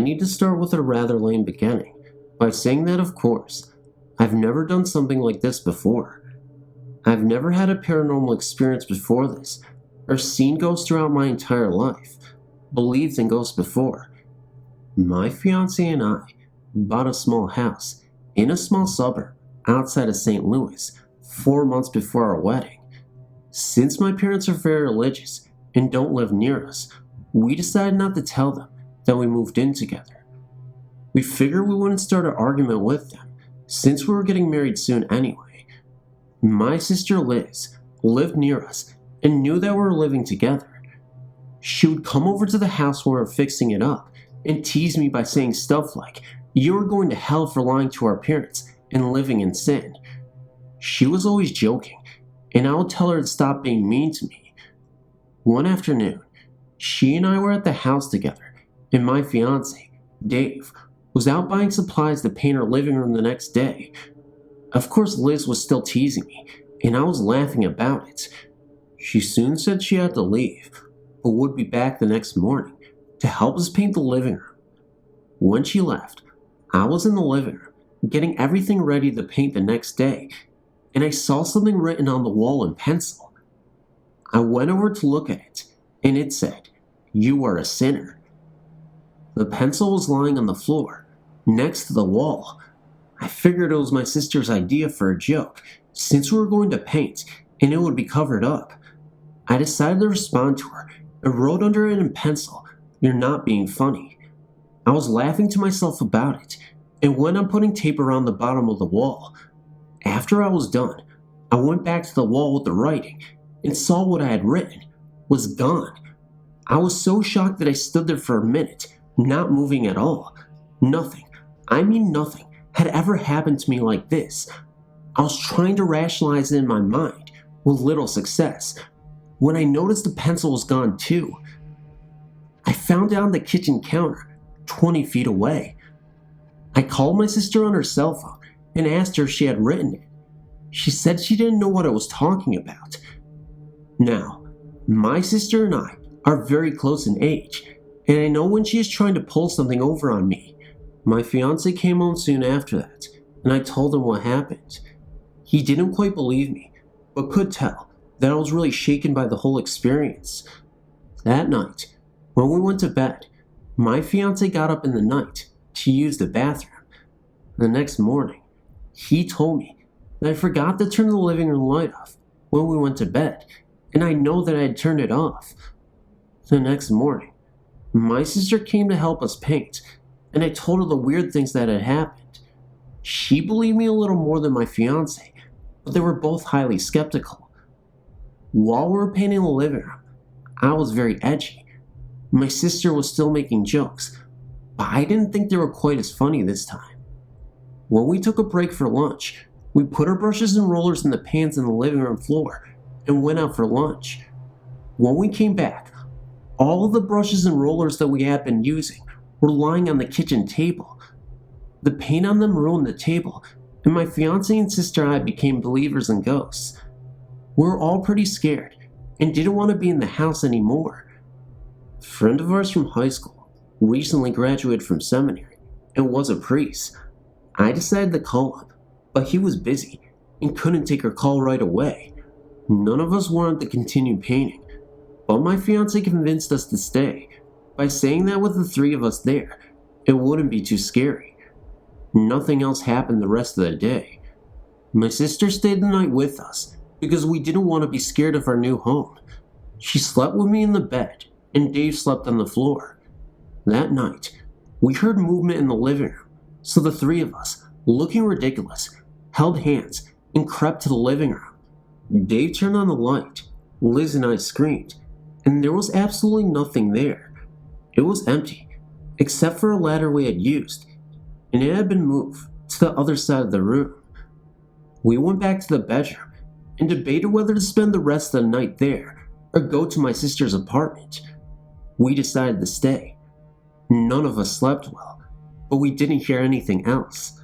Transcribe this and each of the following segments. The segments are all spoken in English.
need to start with a rather lame beginning by saying that, of course, I've never done something like this before. I've never had a paranormal experience before this, or seen ghosts throughout my entire life, believed in ghosts before. My fiancé and I bought a small house in a small suburb outside of St. Louis 4 months before our wedding. Since my parents are very religious and don't live near us, we decided not to tell them that we moved in together. We figured we wouldn't start an argument with them, since we were getting married soon anyway. My sister Liz lived near us and knew that we were living together. She would come over to the house when we were fixing it up and tease me by saying stuff like, "You are going to hell for lying to our parents and living in sin." She was always joking, and I would tell her to stop being mean to me. One afternoon, she and I were at the house together, and my fiancé, Dave, was out buying supplies to paint our living room the next day. Of course, Liz was still teasing me, and I was laughing about it. She soon said she had to leave, but would be back the next morning to help us paint the living room. When she left, I was in the living room, getting everything ready to paint the next day, and I saw something written on the wall in pencil. I went over to look at it, and it said, "You are a sinner." The pencil was lying on the floor, next to the wall. I figured it was my sister's idea for a joke, since we were going to paint, and it would be covered up. I decided to respond to her, and wrote under it in pencil, "You're not being funny." I was laughing to myself about it, and went on putting tape around the bottom of the wall. After I was done, I went back to the wall with the writing, and saw what I had written was gone. I was so shocked that I stood there for a minute, not moving at all. Nothing, I mean nothing, had ever happened to me like this. I was trying to rationalize it in my mind, with little success, when I noticed the pencil was gone too. I found it on the kitchen counter, 20 feet away. I called my sister on her cell phone and asked her if she had written it. She said she didn't know what I was talking about. Now, my sister and I are very close in age, and I know when she is trying to pull something over on me. My fiancé came home soon after that, and I told him what happened. He didn't quite believe me, but could tell that I was really shaken by the whole experience. That night, when we went to bed, my fiancé got up in the night to use the bathroom. The next morning, he told me that I forgot to turn the living room light off when we went to bed, and I know that I had turned it off. The next morning, my sister came to help us paint, and I told her the weird things that had happened. She believed me a little more than my fiancé, but they were both highly skeptical. While we were painting the living room, I was very edgy. My sister was still making jokes, but I didn't think they were quite as funny this time. When we took a break for lunch, we put our brushes and rollers in the pans in the living room floor and went out for lunch. When we came back, all of the brushes and rollers that we had been using were lying on the kitchen table. The paint on them ruined the table, and my fiancé and sister and I became believers in ghosts. We were all pretty scared and didn't want to be in the house anymore. A friend of ours from high school recently graduated from seminary and was a priest. I decided to call him, but he was busy and couldn't take our call right away. None of us wanted to continue painting, but my fiancé convinced us to stay by saying that with the three of us there, it wouldn't be too scary. Nothing else happened the rest of the day. My sister stayed the night with us because we didn't want to be scared of our new home. She slept with me in the bed, and Dave slept on the floor. That night, we heard movement in the living room, so the three of us, looking ridiculous, held hands and crept to the living room. Dave turned on the light. Liz and I screamed, and there was absolutely nothing there. It was empty, except for a ladder we had used, and it had been moved to the other side of the room. We went back to the bedroom and debated whether to spend the rest of the night there or go to my sister's apartment. We decided to stay. None of us slept well, but we didn't hear anything else.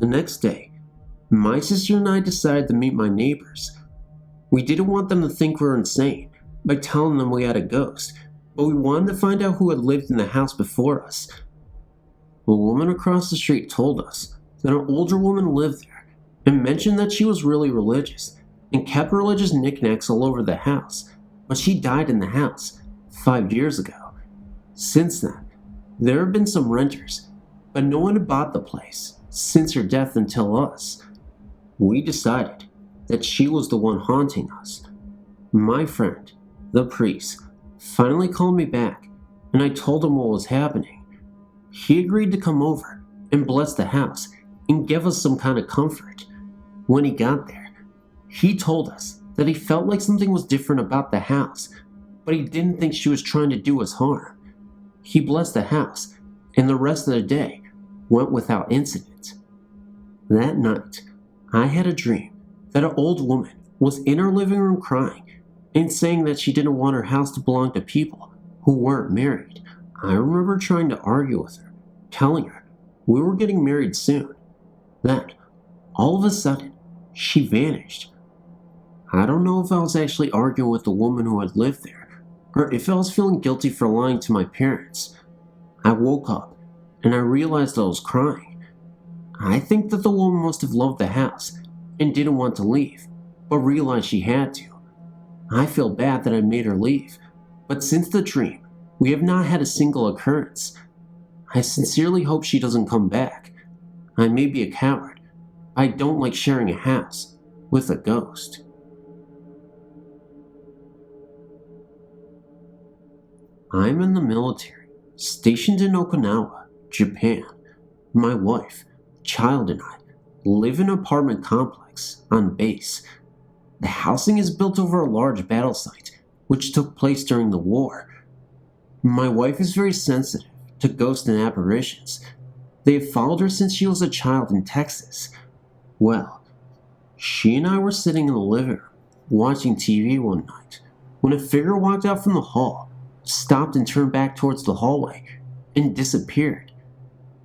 The next day, my sister and I decided to meet my neighbors. We didn't want them to think we were insane by telling them we had a ghost, but we wanted to find out who had lived in the house before us. a woman across the street told us that an older woman lived there and mentioned that she was really religious and kept religious knickknacks all over the house, but she died in the house 5 years ago. Since then, there have been some renters, but no one had bought the place since her death until us. We decided that she was the one haunting us. My friend, the priest, finally called me back, and I told him what was happening. He agreed to come over and bless the house and give us some kind of comfort. When he got there, he told us that he felt like something was different about the house, but he didn't think she was trying to do us harm. He blessed the house, and the rest of the day went without incident. That night, I had a dream that an old woman was in our living room crying and saying that she didn't want her house to belong to people who weren't married. I remember trying to argue with her, telling her we were getting married soon. Then, all of a sudden, she vanished. I don't know if I was actually arguing with the woman who had lived there, or if I was feeling guilty for lying to my parents. I woke up, and I realized I was crying. I think that the woman must have loved the house and didn't want to leave, but realized she had to. I feel bad that I made her leave, but since the dream, we have not had a single occurrence. I sincerely hope she doesn't come back. I may be a coward. I don't like sharing a house with a ghost. I'm in the military, stationed in Okinawa, Japan. My wife, child, and I live in an apartment complex on base. The housing is built over a large battle site, which took place during the war. My wife is very sensitive to ghosts and apparitions. They have followed her since she was a child in Texas. Well, she and I were sitting in the living room, watching TV one night, when a figure walked out from the hall, stopped and turned back towards the hallway, and disappeared.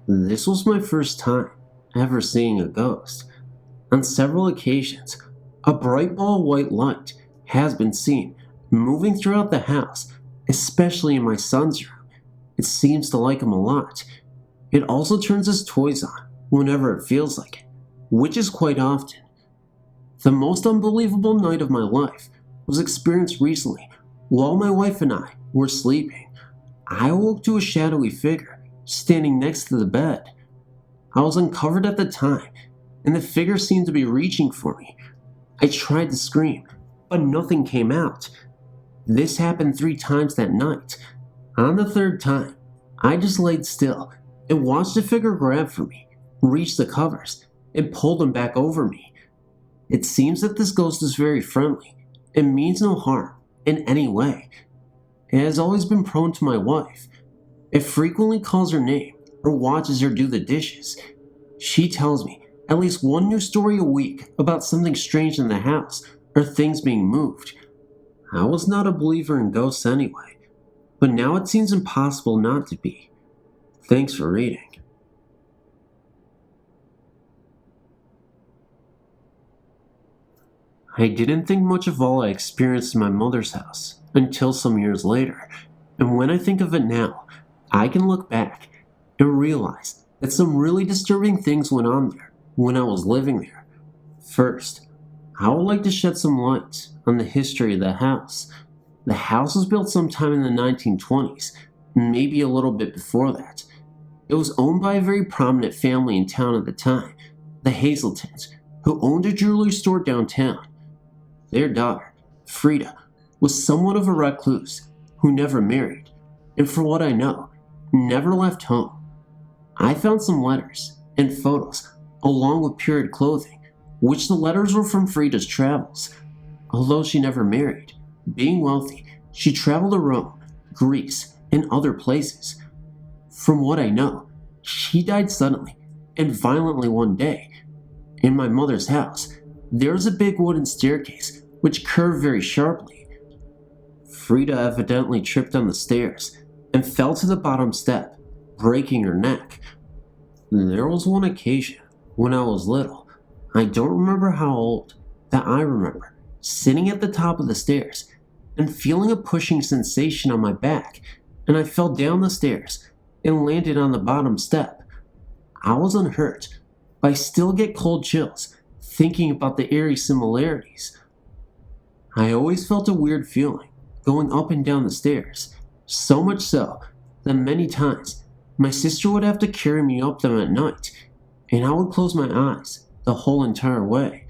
This was my first time ever seeing a ghost. On several occasions, a bright ball of white light has been seen moving throughout the house, especially in my son's room. It seems to like him a lot. It also turns his toys on whenever it feels like it, which is quite often. The most unbelievable night of my life was experienced recently while my wife and I were sleeping. I awoke to a shadowy figure standing next to the bed. I was uncovered at the time, and the figure seemed to be reaching for me. I tried to scream, but nothing came out. This happened 3 times that night. On the 3rd time, I just laid still and watched the figure grab for me, reach the covers, and pull them back over me. It seems that this ghost is very friendly and means no harm in any way. It has always been prone to my wife. It frequently calls her name or watches her do the dishes. She tells me at least one new story a week about something strange in the house or things being moved. I was not a believer in ghosts anyway, but now it seems impossible not to be. Thanks for reading. I didn't think much of all I experienced in my mother's house until some years later, and when I think of it now, I can look back and realize that some really disturbing things went on there when I was living there. First, I would like to shed some light on the history of the house. The house was built sometime in the 1920s, maybe a little bit before that. It was owned by a very prominent family in town at the time, the Hazeltons, who owned a jewelry store downtown. Their daughter, Frida, was somewhat of a recluse who never married, and for what I know, never left home. I found some letters and photos along with period clothing, which the letters were from Frida's travels. Although she never married, being wealthy, she traveled to Rome, Greece, and other places. From what I know, she died suddenly and violently one day. In my mother's house, there is a big wooden staircase which curved very sharply. Frida evidently tripped on the stairs and fell to the bottom step, breaking her neck. There was one occasion when I was little, I don't remember how old, that I remember sitting at the top of the stairs and feeling a pushing sensation on my back, and I fell down the stairs and landed on the bottom step. I was unhurt, but I still get cold chills thinking about the eerie similarities. I always felt a weird feeling going up and down the stairs, so much so that many times my sister would have to carry me up them at night, and I would close my eyes the whole entire way.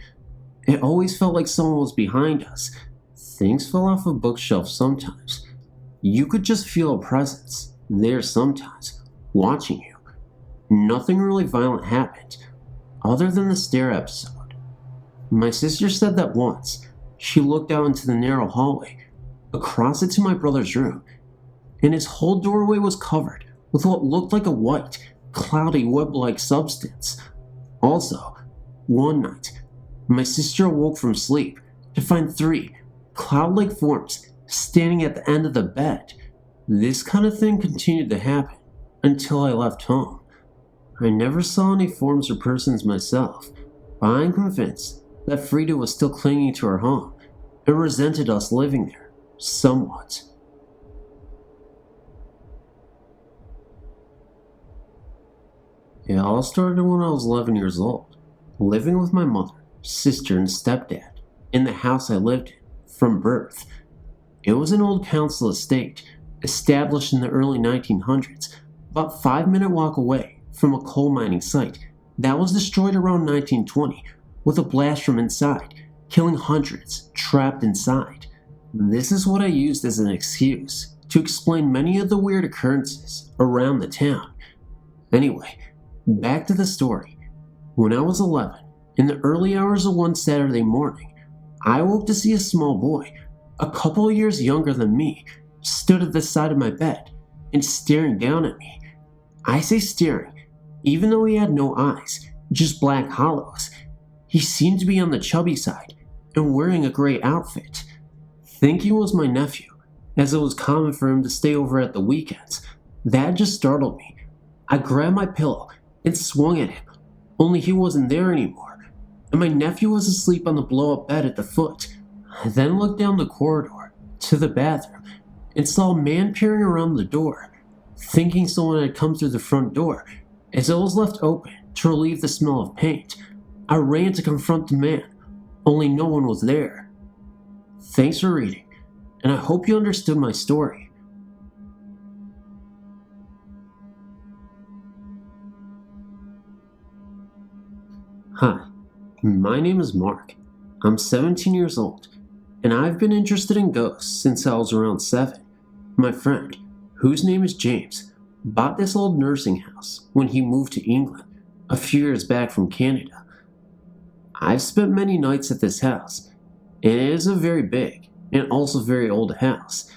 It always felt like someone was behind us. Things fell off of bookshelves sometimes. You could just feel a presence there sometimes, watching you. Nothing really violent happened, other than the stair episode. My sister said that once, she looked out into the narrow hallway, across it to my brother's room, and his whole doorway was covered with what looked like a white, cloudy web-like substance. Also, one night, my sister awoke from sleep to find 3 cloud-like forms standing at the end of the bed. This kind of thing continued to happen until I left home. I never saw any forms or persons myself, but I'm convinced that Frida was still clinging to her home and resented us living there, somewhat. It all started when I was 11 years old, living with my mother, sister, and stepdad in the house I lived in from birth. It was an old council estate, established in the early 1900s, about 5-minute walk away from a coal mining site that was destroyed around 1920 with a blast from inside, killing hundreds trapped inside. This is what I used as an excuse to explain many of the weird occurrences around the town. Anyway, back to the story. When I was 11, in the early hours of one Saturday morning, I awoke to see a small boy, a couple of years younger than me, stood at the side of my bed and staring down at me. I say staring, even though he had no eyes, just black hollows. He seemed to be on the chubby side and wearing a gray outfit. Thinking it was my nephew, as it was common for him to stay over at the weekends, that just startled me. I grabbed my pillow and swung at him, only he wasn't there anymore, and my nephew was asleep on the blow-up bed at the foot. I then looked down the corridor to the bathroom and saw a man peering around the door, thinking someone had come through the front door, as it was left open to relieve the smell of paint. I ran to confront the man, only no one was there. Thanks for reading, and I hope you understood my story. Hi, my name is Mark. I'm 17 years old, and I've been interested in ghosts since I was around 7. My friend, whose name is James, bought this old nursing house when he moved to England a few years back from Canada. I've spent many nights at this house, and it is a very big and also very old house.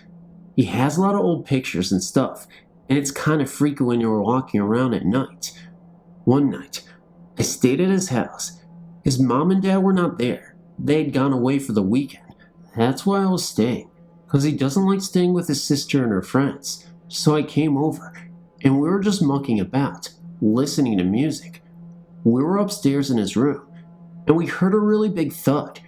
He has a lot of old pictures and stuff, and it's kind of freaky when you're walking around at night. One night, I stayed at his house. His mom and dad were not there. They had gone away for the weekend. That's why I was staying, because he doesn't like staying with his sister and her friends. So I came over, and we were just mucking about, listening to music. We were upstairs in his room, and we heard a really big thud.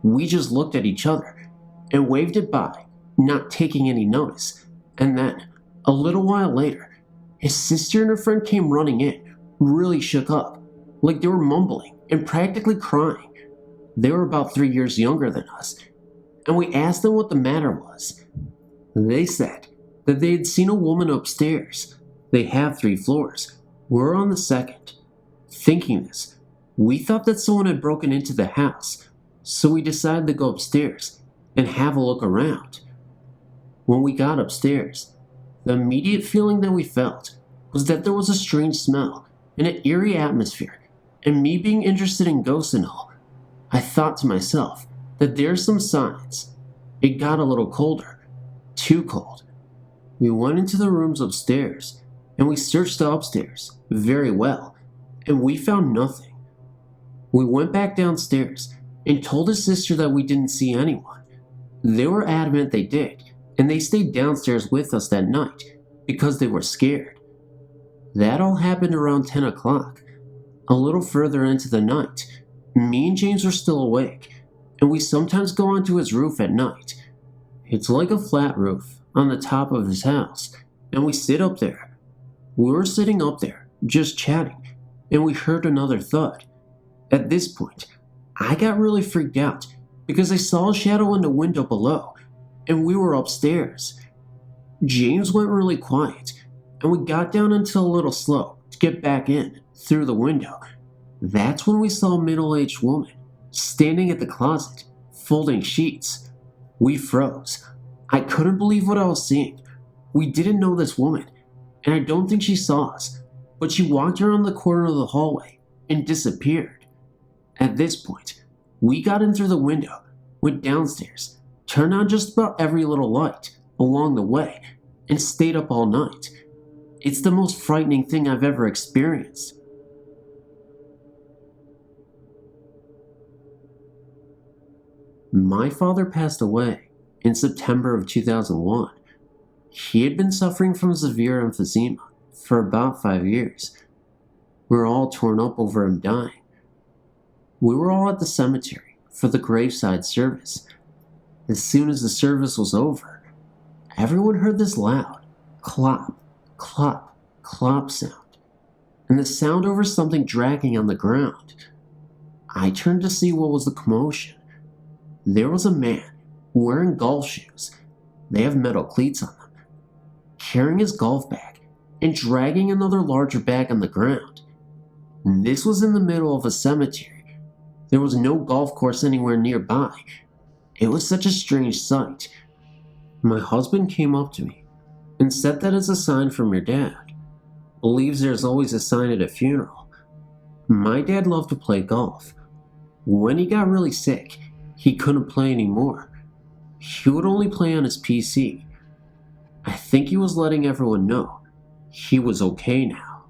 We just looked at each other and waved it by, not taking any notice. And then, a little while later, his sister and her friend came running in, really shook up, like they were mumbling and practically crying. They were about 3 years younger than us, and we asked them what the matter was. They said that they had seen a woman upstairs. They have 3 floors. We're on the 2nd. Thinking this, we thought that someone had broken into the house, so we decided to go upstairs and have a look around. When we got upstairs, the immediate feeling that we felt was that there was a strange smell and an eerie atmosphere, and me being interested in ghosts and all, I thought to myself that there's some signs. It got a little colder, too cold. We went into the rooms upstairs, and we searched the upstairs very well, and we found nothing. We went back downstairs and told his sister that we didn't see anyone. They were adamant they did, and they stayed downstairs with us that night because they were scared. That all happened around 10 o'clock. A little further into the night, me and James were still awake, and we sometimes go onto his roof at night. It's like a flat roof on the top of his house, and we sit up there. We were sitting up there, just chatting, and we heard another thud. At this point, I got really freaked out because I saw a shadow in the window below, and we were upstairs. James went really quiet, and we got down into a little slope to get back in through the window. That's when we saw a middle-aged woman standing at the closet, folding sheets. We froze. I couldn't believe what I was seeing. We didn't know this woman, and I don't think she saw us, but she walked around the corner of the hallway and disappeared. At this point, we got in through the window, went downstairs, turned on just about every little light along the way, and stayed up all night. It's the most frightening thing I've ever experienced. My father passed away in September of 2001. He had been suffering from severe emphysema for about 5 years. We were all torn up over him dying. We were all at the cemetery for the graveside service. As soon as the service was over, everyone heard this loud clop, clop, clop sound, and the sound over something dragging on the ground. I turned to see what was the commotion. There was a man wearing golf shoes. They have metal cleats on them, carrying his golf bag and dragging another larger bag on the ground. This was in the middle of a cemetery. There was no golf course anywhere nearby. It was such a strange sight. My husband came up to me and said that it's a sign from your dad. Believes there's always a sign at a funeral. My dad loved to play golf. When he got really sick, he couldn't play anymore. He would only play on his PC. I think he was letting everyone know he was okay now.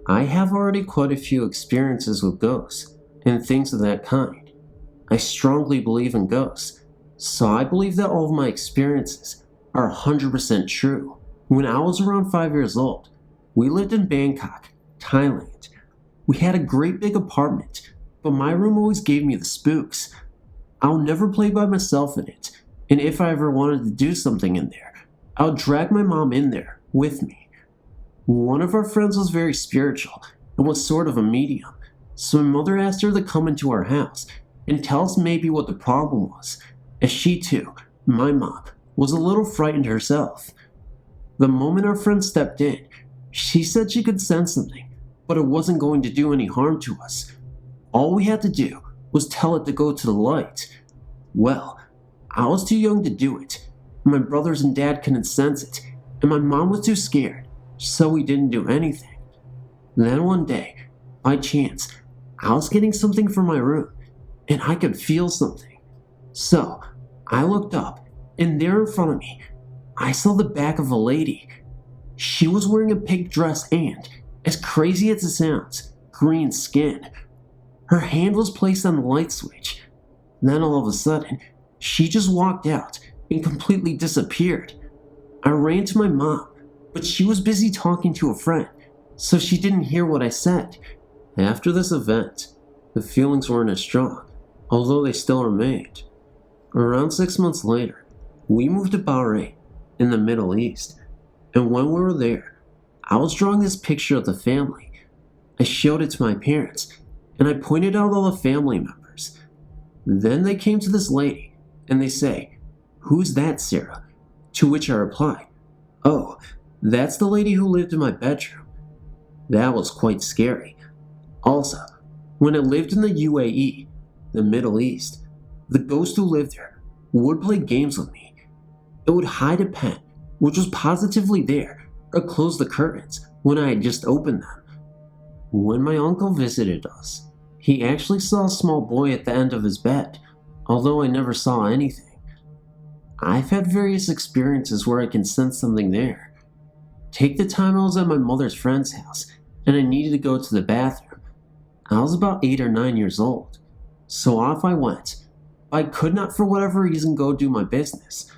I have already quite a few experiences with ghosts and things of that kind. I strongly believe in ghosts, so I believe that all of my experiences are 100% true. When I was around 5 years old, we lived in Bangkok, Thailand. We had a great big apartment, but my room always gave me the spooks. I'll never play by myself in it, and if I ever wanted to do something in there, I'll drag my mom in there with me. One of our friends was very spiritual and was sort of a medium, so my mother asked her to come into our house and tell us maybe what the problem was, as she too, my mom, was a little frightened herself. The moment our friend stepped in, she said she could sense something, but it wasn't going to do any harm to us. All we had to do was tell it to go to the light. Well, I was too young to do it. My brothers and dad couldn't sense it, and my mom was too scared, so we didn't do anything. Then one day, by chance, I was getting something from my room, and I could feel something. So, I looked up, and there in front of me, I saw the back of a lady. She was wearing a pink dress and, as crazy as it sounds, green skin. Her hand was placed on the light switch. Then all of a sudden, she just walked out and completely disappeared. I ran to my mom, but she was busy talking to a friend, so she didn't hear what I said. After this event, the feelings weren't as strong, although they still remained. Around 6 months later, we moved to Bahrain in the Middle East. And when we were there, I was drawing this picture of the family. I showed it to my parents, and I pointed out all the family members. Then they came to this lady, and they say, "Who's that, Sarah?" To which I replied, "Oh, that's the lady who lived in my bedroom." That was quite scary. Also, when I lived in the UAE, the Middle East, the ghost who lived there would play games with me. It would hide a pen, which was positively there, or close the curtains when I had just opened them. When my uncle visited us, he actually saw a small boy at the end of his bed, although I never saw anything. I've had various experiences where I can sense something there. Take the time I was at my mother's friend's house, and I needed to go to the bathroom. I was about 8 or 9 years old, so off I went. I could not for whatever reason go do my business,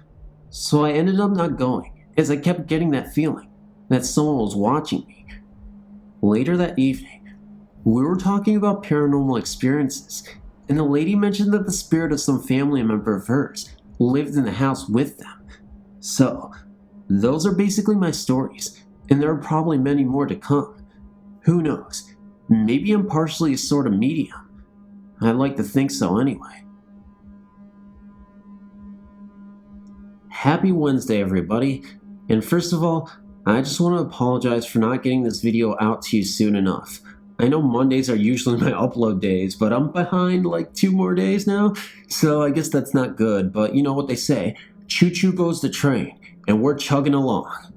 so I ended up not going, as I kept getting that feeling that someone was watching me. Later that evening, we were talking about paranormal experiences, and the lady mentioned that the spirit of some family member of hers lived in the house with them. So, those are basically my stories, and there are probably many more to come. Who knows? Maybe I'm partially a sort of medium. I'd like to think so anyway. Happy Wednesday, everybody. And first of all, I just want to apologize for not getting this video out to you soon enough. I know Mondays are usually my upload days, but I'm behind like 2 more days now, so I guess that's not good. But you know what they say, choo-choo goes the train, and we're chugging along.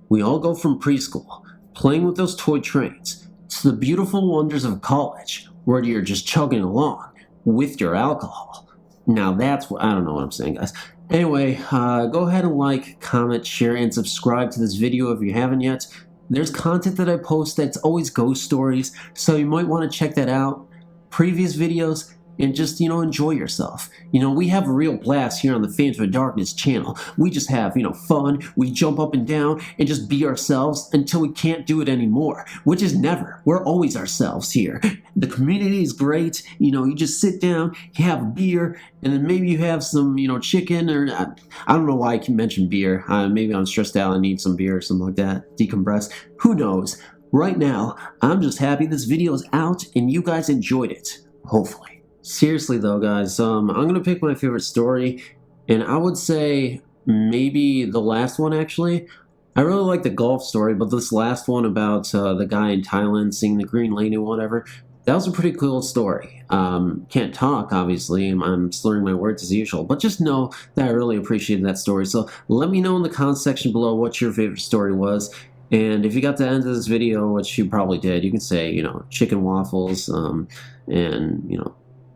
We all go from preschool, playing with those toy trains, to the beautiful wonders of college, where you're just chugging along with your alcohol. Now that's what, I don't know what I'm saying, guys. Anyway, go ahead and like, comment, share, and subscribe to this video if you haven't yet. There's content that I post that's always ghost stories, so you might want to check that out. Previous videos, and just, enjoy yourself. We have a real blast here on the Phantom of Darkness channel. We just have, fun. We jump up and down and just be ourselves until we can't do it anymore, which is never. We're always ourselves here. The community is great. You just sit down, you have a beer, and then maybe you have some, chicken, or I don't know why I can mention beer. Maybe I'm stressed out and need some beer or something like that. Decompress. Who knows? Right now, I'm just happy this video is out and you guys enjoyed it. Hopefully. Seriously though, guys, I'm gonna pick my favorite story, and I would say maybe the last one, actually. I really like the golf story, but this last one about the guy in Thailand seeing the green lady or whatever, that was a pretty cool story. Can't talk, obviously, I'm slurring my words as usual, but just know that I really appreciated that story. So let me know in the comments section below what your favorite story was. And if you got to the end of this video, which you probably did, you can say, chicken waffles, and,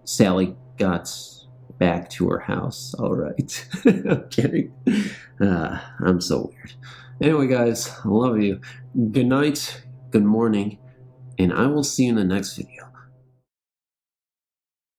Sally got back to her house. All right. I'm kidding. I'm so weird. Anyway, guys, I love you. Good night, good morning, and I will see you in the next video.